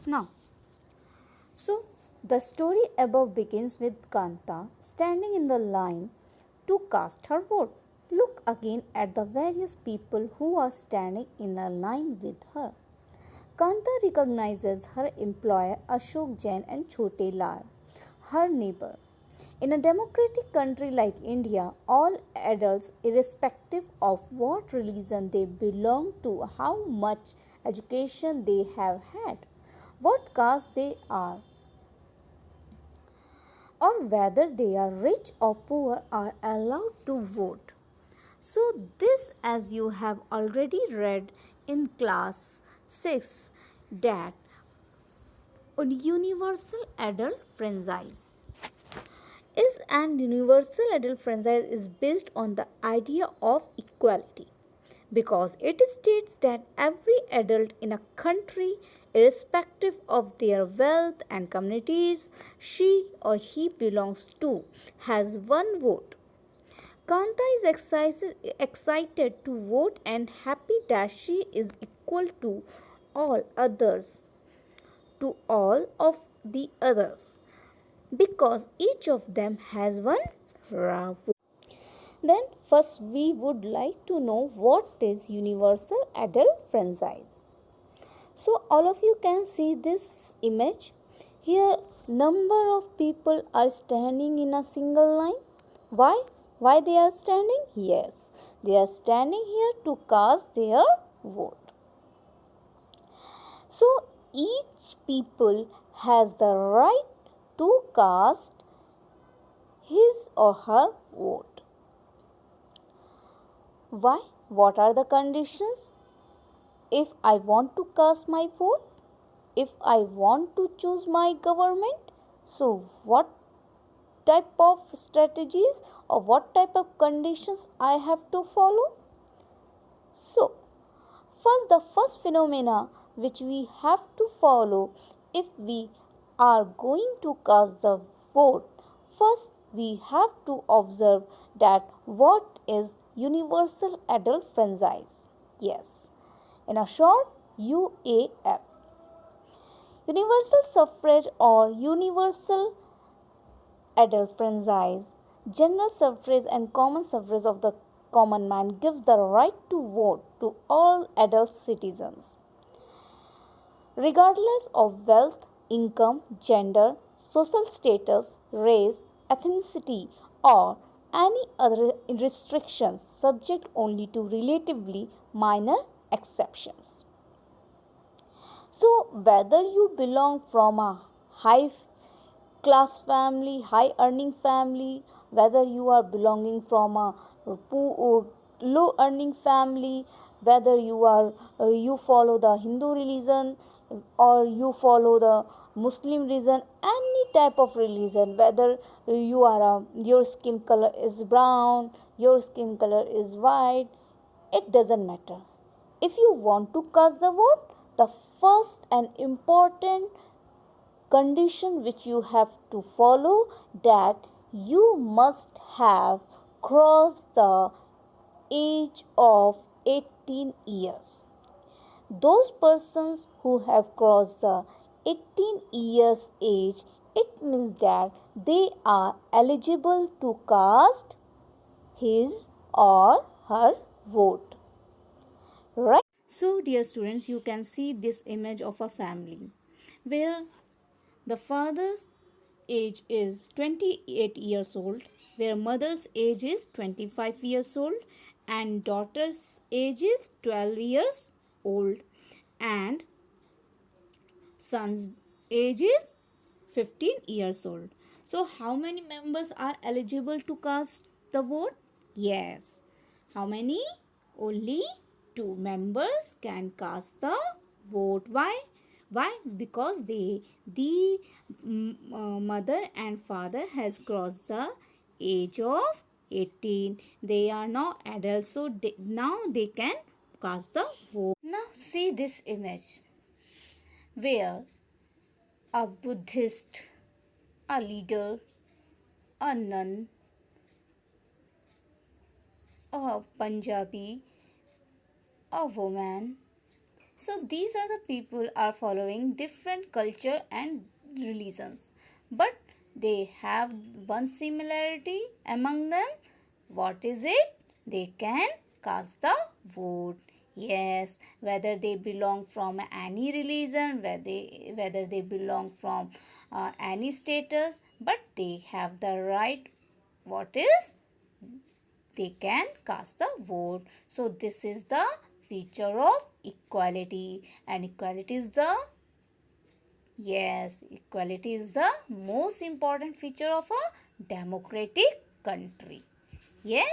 Now, so the story above begins with Kanta standing in the line to cast her vote. Look again at the various people who are standing in a line with her. Kanta recognizes her employer Ashok Jain and Chote Lal, her neighbor. In a democratic country like India, all adults, irrespective of what religion they belong to, how much education they have had, what caste they are, or whether they are rich or poor, are allowed to vote. So, this, as you have already read in class 6, that universal adult franchise is an universal adult franchise is based on the idea of equality because it states that every adult in a country, irrespective of their wealth and communities she or he belongs to, has one vote. Kanta is excited to vote and happy that she is equal to all others, to all of the others, because each of them has one vote. Then, first, we would like to know what is universal adult franchise. So, all of you can see this image. Here, number of people are standing in a single line. Why? Why they are standing? Yes, they are standing here to cast their vote. So, each people has the right to cast his or her vote. Why? What are the conditions? If I want to cast my vote, if I want to choose my government, so what type of strategies or what type of conditions I have to follow? So, the first phenomena which we have to follow if we are going to cast the vote, first we have to observe that what is universal adult franchise. Yes, in a short, UAF. Universal suffrage or universal adult franchise, general suffrage and common suffrage of the common man gives the right to vote to all adult citizens, regardless of wealth, income, gender, social status, race, ethnicity, or any other restrictions, subject only to relatively minor exceptions. So, whether you belong from a high class family, high earning family, whether you are belonging from a low earning family, whether you follow the Hindu religion or you follow the Muslim religion, any type of religion, whether your skin color is brown, your skin color is white, it doesn't matter. If you want to cast the vote, the first and important condition which you have to follow, that you must have crossed the age of 18 years. Those persons who have crossed the 18 years age, it means that they are eligible to cast his or her vote. Right? So, dear students, you can see this image of a family where the father's age is 28 years old, where mother's age is 25 years old, and daughter's age is 12 years old, and son's age is 15 years old. So, how many members are eligible to cast the vote? Yes. How many? Only 2 members can cast the vote. Why? Why? Because the mother and father has crossed the age of 18. They are now adults, so now they can cast the vote. Now see this image where a Buddhist, a leader, a nun, a Punjabi, a woman, So these are the people are following different culture and religions, but they have one similarity among them. What is it? They can cast the vote. Yes, whether they belong from any religion, whether they belong from any status, but they have the right. What is? They can cast the vote. So this is the feature of equality, and equality is the, yes, equality is the most important feature of a democratic country. Yes.